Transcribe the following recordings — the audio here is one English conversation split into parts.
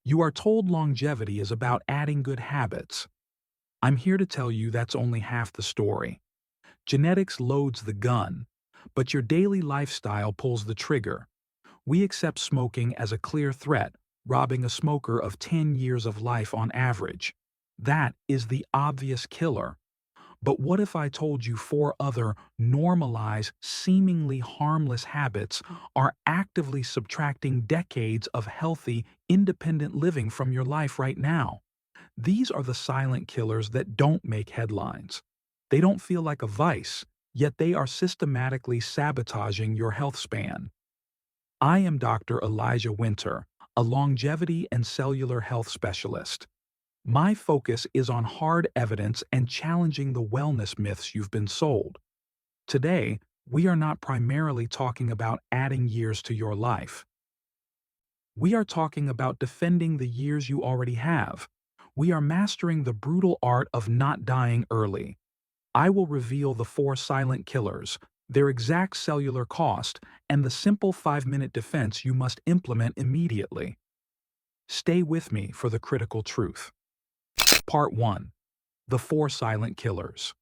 You are told longevity is about adding good habits. I'm here to tell you that's only half the story. Genetics loads the gun, but your daily lifestyle pulls the trigger. We accept smoking as a clear threat, robbing a smoker of 10 years of life on average. That is the obvious killer. But what if I told you four other normalized, seemingly harmless habits are actively subtracting decades of healthy, independent living from your life right now? These are the silent killers that don't make headlines. They don't feel like a vice, yet they are systematically sabotaging your health span. I am Dr. Elijah Winter, a longevity and cellular health specialist. My focus is on hard evidence and challenging the wellness myths you've been sold. Today, we are not primarily talking about adding years to your life. We are talking about defending the years you already have. We are mastering the brutal art of not dying early. I will reveal the four silent killers, their exact cellular cost, and the simple 5-minute defense you must implement immediately. Stay with me for the critical truth. Part 1. The Four Silent Killers.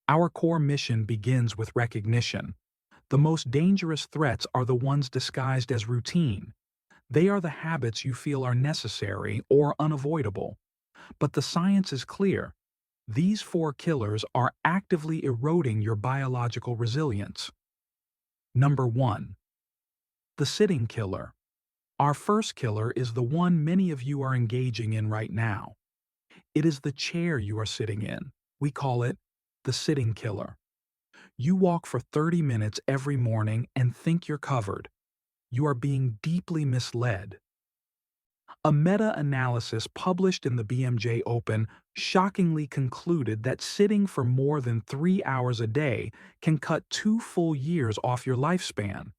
Our core mission begins with recognition. The most dangerous threats are the ones disguised as routine. They are the habits you feel are necessary or unavoidable. But the science is clear. These four killers are actively eroding your biological resilience. Number 1. The sitting killer. Our first killer is the one many of you are engaging in right now. It is the chair you are sitting in. We call it the sitting killer. You walk for 30 minutes every morning and think you're covered. You are being deeply misled. A meta-analysis published in the BMJ Open shockingly concluded that sitting for more than 3 hours a day can cut 2 full years off your lifespan.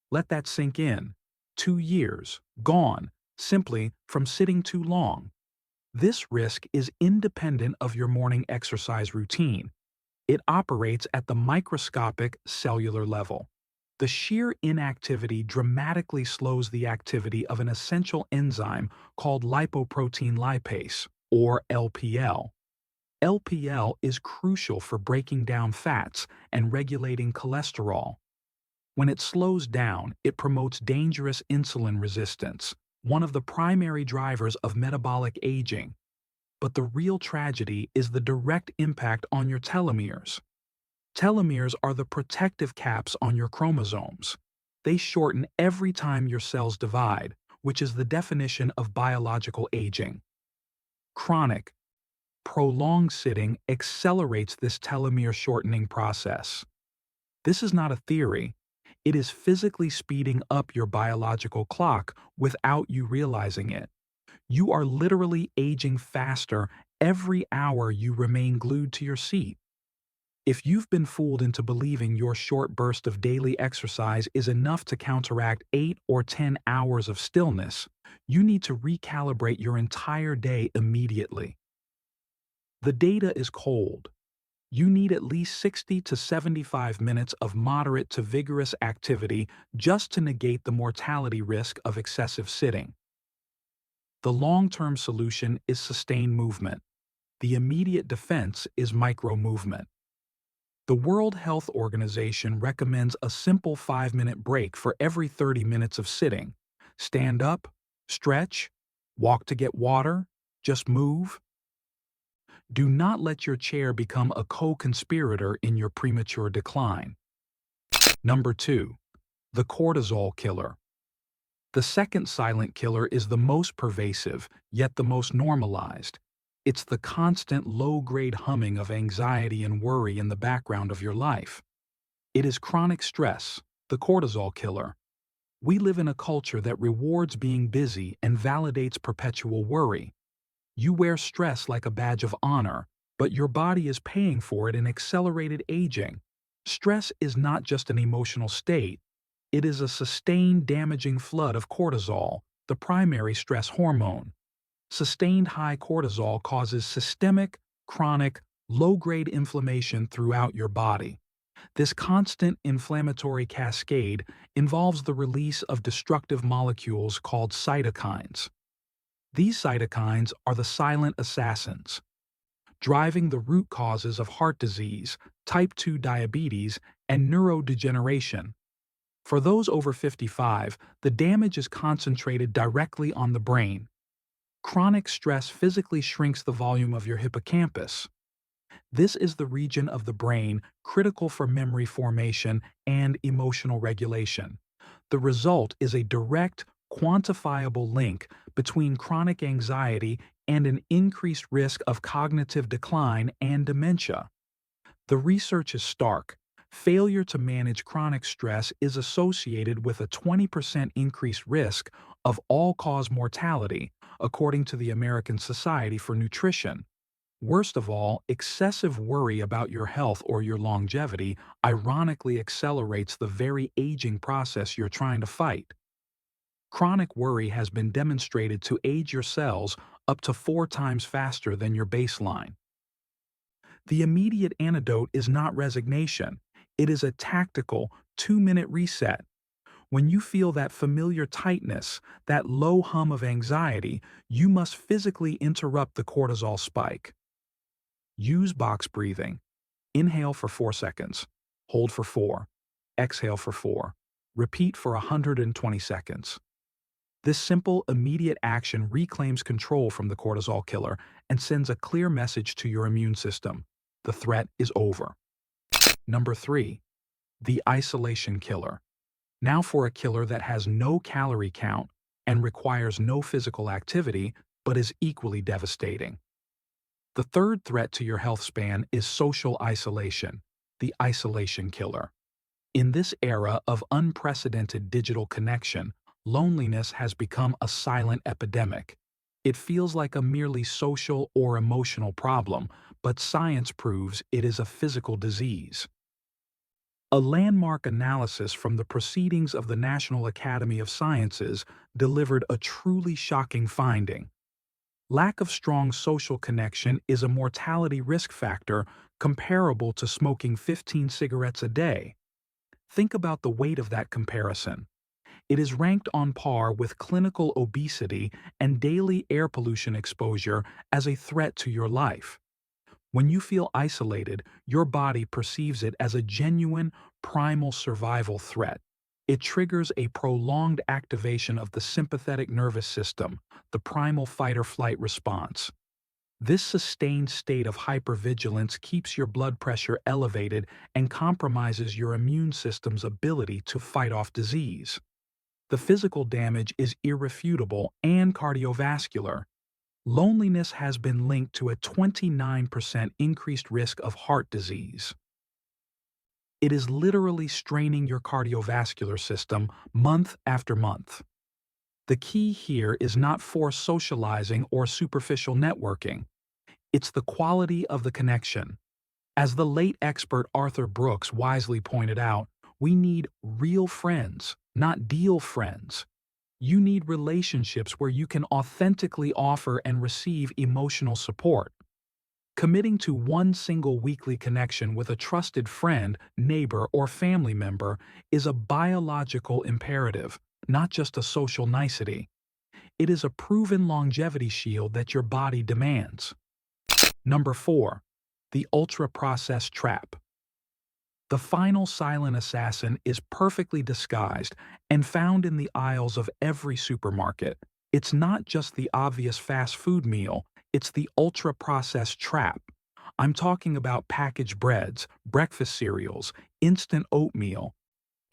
Let that sink in. 2 years, gone, simply from sitting too long. This risk is independent of your morning exercise routine. It operates at the microscopic cellular level. The sheer inactivity dramatically slows the activity of an essential enzyme called lipoprotein lipase, or LPL. LPL is crucial for breaking down fats and regulating cholesterol. When it slows down, it promotes dangerous insulin resistance, one of the primary drivers of metabolic aging. But the real tragedy is the direct impact on your telomeres. Telomeres are the protective caps on your chromosomes. They shorten every time your cells divide, which is the definition of biological aging. Chronic, prolonged sitting accelerates this telomere shortening process. This is not a theory. It is physically speeding up your biological clock without you realizing it. You are literally aging faster every hour you remain glued to your seat. If you've been fooled into believing your short burst of daily exercise is enough to counteract 8 or 10 hours of stillness, you need to recalibrate your entire day immediately. The data is cold. You need at least 60 to 75 minutes of moderate to vigorous activity just to negate the mortality risk of excessive sitting. The long-term solution is sustained movement. The immediate defense is micro-movement. The World Health Organization recommends a simple 5-minute break for every 30 minutes of sitting. Stand up, stretch, walk to get water, just move. Do not let your chair become a co-conspirator in your premature decline. Number 2. The cortisol killer. The second silent killer is the most pervasive, yet the most normalized. It's the constant low-grade humming of anxiety and worry in the background of your life. It is chronic stress, the cortisol killer. We live in a culture that rewards being busy and validates perpetual worry. You wear stress like a badge of honor, but your body is paying for it in accelerated aging. Stress is not just an emotional state. It is a sustained damaging flood of cortisol, the primary stress hormone. Sustained high cortisol causes systemic, chronic, low-grade inflammation throughout your body. This constant inflammatory cascade involves the release of destructive molecules called cytokines. These cytokines are the silent assassins, driving the root causes of heart disease, type 2 diabetes, and neurodegeneration. For those over 55, the damage is concentrated directly on the brain. Chronic stress physically shrinks the volume of your hippocampus. This is the region of the brain critical for memory formation and emotional regulation. The result is a direct, quantifiable link between chronic anxiety and an increased risk of cognitive decline and dementia. The research is stark. Failure to manage chronic stress is associated with a 20% increased risk of all-cause mortality, according to the American Society for Nutrition. Worst of all, excessive worry about your health or your longevity ironically accelerates the very aging process you're trying to fight. Chronic worry has been demonstrated to age your cells up to 4 times faster than your baseline. The immediate antidote is not resignation. It is a tactical, 2-minute reset. When you feel that familiar tightness, that low hum of anxiety, you must physically interrupt the cortisol spike. Use box breathing. Inhale for 4 seconds. Hold for 4. Exhale for 4. Repeat for 120 seconds. This simple, immediate action reclaims control from the cortisol killer and sends a clear message to your immune system. The threat is over. Number 3. The isolation killer. Now for a killer that has no calorie count and requires no physical activity, but is equally devastating. The third threat to your health span is social isolation, the isolation killer. In this era of unprecedented digital connection, loneliness has become a silent epidemic. It feels like a merely social or emotional problem, but science proves it is a physical disease. A landmark analysis from the Proceedings of the National Academy of Sciences delivered a truly shocking finding. Lack of strong social connection is a mortality risk factor comparable to smoking 15 cigarettes a day. Think about the weight of that comparison. It is ranked on par with clinical obesity and daily air pollution exposure as a threat to your life. When you feel isolated, your body perceives it as a genuine, primal survival threat. It triggers a prolonged activation of the sympathetic nervous system, the primal fight-or-flight response. This sustained state of hypervigilance keeps your blood pressure elevated and compromises your immune system's ability to fight off disease. The physical damage is irrefutable and cardiovascular. Loneliness has been linked to a 29% increased risk of heart disease. It is literally straining your cardiovascular system month after month. The key here is not forced socializing or superficial networking. It's the quality of the connection. As the late expert Arthur Brooks wisely pointed out, we need real friends, not deal friends. You need relationships where you can authentically offer and receive emotional support. Committing to one single weekly connection with a trusted friend, neighbor, or family member is a biological imperative, not just a social nicety. It is a proven longevity shield that your body demands. Number 4. The ultra-processed trap. The final silent assassin is perfectly disguised and found in the aisles of every supermarket. It's not just the obvious fast food meal, it's the ultra-processed trap. I'm talking about packaged breads, breakfast cereals, instant oatmeal,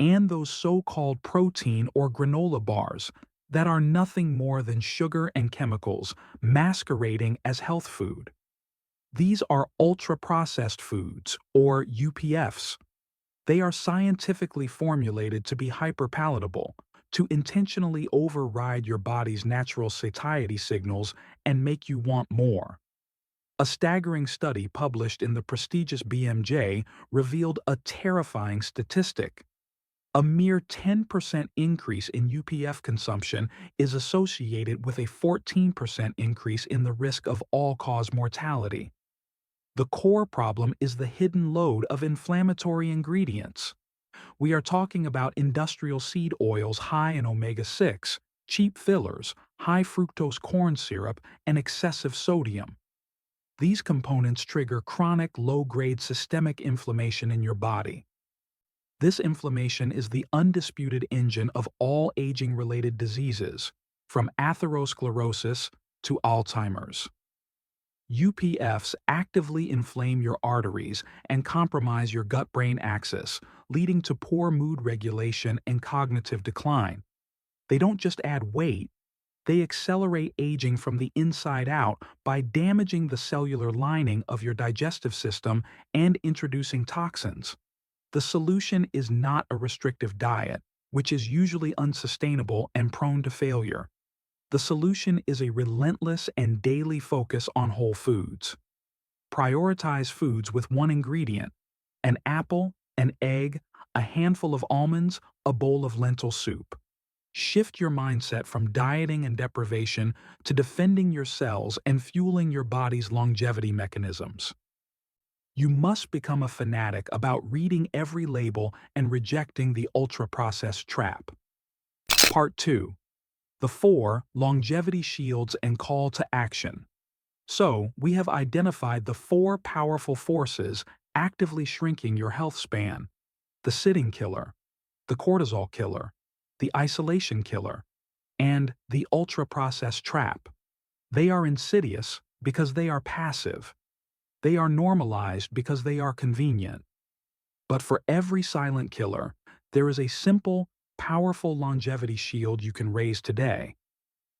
and those so-called protein or granola bars that are nothing more than sugar and chemicals masquerading as health food. These are ultra-processed foods, or UPFs. They are scientifically formulated to be hyperpalatable, to intentionally override your body's natural satiety signals and make you want more. A staggering study published in the prestigious BMJ revealed a terrifying statistic. A mere 10% increase in UPF consumption is associated with a 14% increase in the risk of all-cause mortality. The core problem is the hidden load of inflammatory ingredients. We are talking about industrial seed oils high in omega-6, cheap fillers, high fructose corn syrup, and excessive sodium. These components trigger chronic low-grade systemic inflammation in your body. This inflammation is the undisputed engine of all aging-related diseases, from atherosclerosis to Alzheimer's. UPFs actively inflame your arteries and compromise your gut-brain axis, leading to poor mood regulation and cognitive decline. They don't just add weight, they accelerate aging from the inside out by damaging the cellular lining of your digestive system and introducing toxins. The solution is not a restrictive diet, which is usually unsustainable and prone to failure. The solution is a relentless and daily focus on whole foods. Prioritize foods with one ingredient: an apple, an egg, a handful of almonds, a bowl of lentil soup. Shift your mindset from dieting and deprivation to defending your cells and fueling your body's longevity mechanisms. You must become a fanatic about reading every label and rejecting the ultra-processed trap. Part 2. The 4 Longevity Shields and Call to Action. So, we have identified the 4 powerful forces actively shrinking your health span: the sitting killer, the cortisol killer, the isolation killer, and the ultra-processed trap. They are insidious because they are passive. They are normalized because they are convenient. But for every silent killer, there is a simple, powerful longevity shield you can raise today.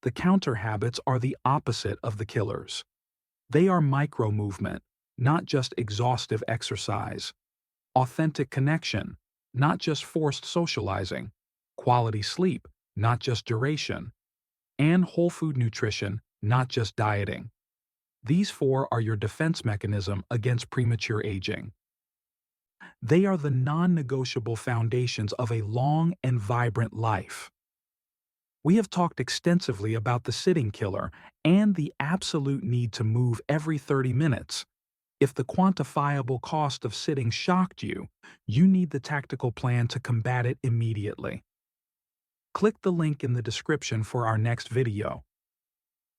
The counter habits are the opposite of the killers. They are micro-movement, not just exhaustive exercise; authentic connection, not just forced socializing; quality sleep, not just duration; and whole food nutrition, not just dieting. These 4 are your defense mechanism against premature aging. They are the non-negotiable foundations of a long and vibrant life. We have talked extensively about the sitting killer and the absolute need to move every 30 minutes. If the quantifiable cost of sitting shocked you, you need the tactical plan to combat it immediately. Click the link in the description for our next video.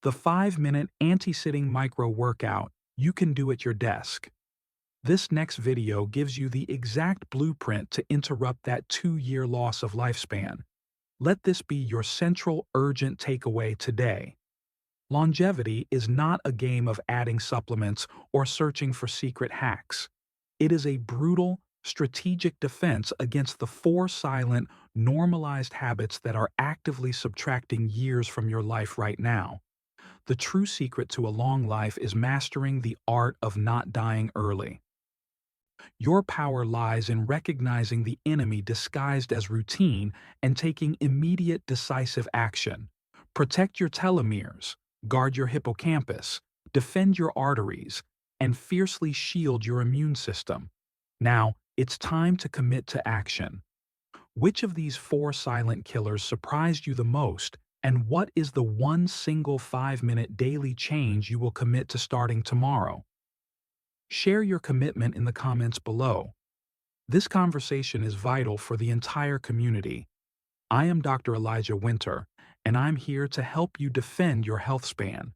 The 5-minute anti-sitting micro-workout you can do at your desk. This next video gives you the exact blueprint to interrupt that 2-year loss of lifespan. Let this be your central urgent takeaway today. Longevity is not a game of adding supplements or searching for secret hacks. It is a brutal, strategic defense against the 4 silent, normalized habits that are actively subtracting years from your life right now. The true secret to a long life is mastering the art of not dying early. Your power lies in recognizing the enemy disguised as routine and taking immediate decisive action. Protect your telomeres, guard your hippocampus, defend your arteries, and fiercely shield your immune system. Now, it's time to commit to action. Which of these 4 silent killers surprised you the most, and what is the one single 5-minute daily change you will commit to starting tomorrow? Share your commitment in the comments below. This conversation is vital for the entire community. I am Dr. Elijah Winter, and I'm here to help you defend your health span.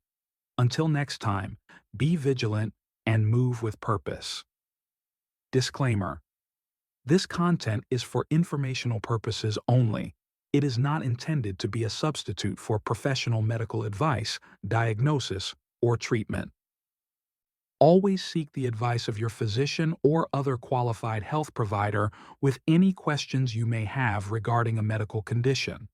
Until next time, be vigilant and move with purpose. Disclaimer: this content is for informational purposes only. It is not intended to be a substitute for professional medical advice, diagnosis, or treatment. Always seek the advice of your physician or other qualified health provider with any questions you may have regarding a medical condition.